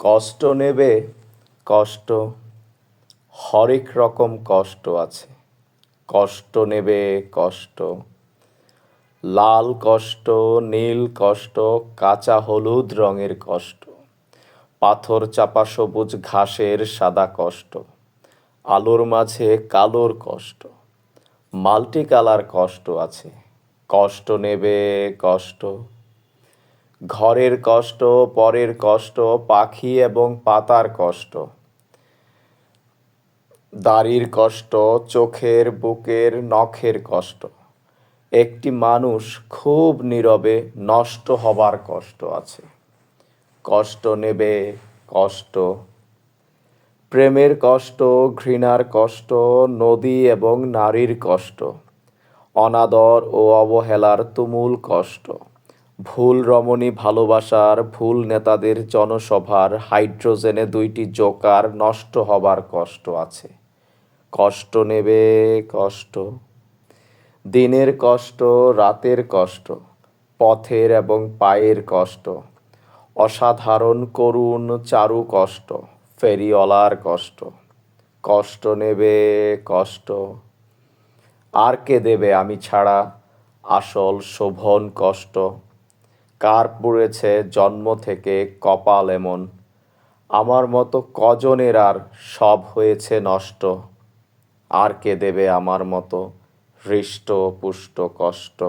কষ্ট নেবে কষ্ট, হরেক রকম কষ্ট আছে। কষ্ট নেবে কষ্ট, লাল কষ্ট, নীল কষ্ট, কাঁচা হলুদ রঙের কষ্ট, পাথর চাপা সবুজ ঘাসের সাদা কষ্ট, আলোর মাঝে কালোর কষ্ট, মাল্টি কালার কষ্ট আছে। কষ্ট নেবে কষ্ট, ঘরের কষ্ট, পরের কষ্ট, পাখি এবং পাতার কষ্ট, দাড়ির কষ্ট, চোখের বুকের নখের কষ্ট, একটি মানুষ খুব নীরবে নষ্ট হবার কষ্ট আছে। কষ্ট নেবে কষ্ট, প্রেমের কষ্ট, ঘৃণার কষ্ট, নদী এবং নারীর কষ্ট, অনাদর ও অবহেলার তুমুল কষ্ট, ভুল রমণী ভালোবাসার, ভুল নেতাদের জনসভার, হাইড্রোজেনে 2টি জোকার নষ্ট হবার কষ্ট আছে। কষ্ট নেবে কষ্ট, দিনের কষ্ট, রাতের কষ্ট, পথের এবং পায়ের কষ্ট, অসাধারণ করুণ চারু কষ্ট, ফেরিওয়ালার কষ্ট। কষ্ট নেবে কষ্ট, আর কে দেবে আমি ছাড়া আসল শোভন কষ্ট? কার পুড়েছে জন্ম থেকে কপাল এমন, আমার মতো কজনের আর সব হয়েছে নষ্ট? আর কে দেবে আমার মতো হৃষ্ট পুষ্ট কষ্ট?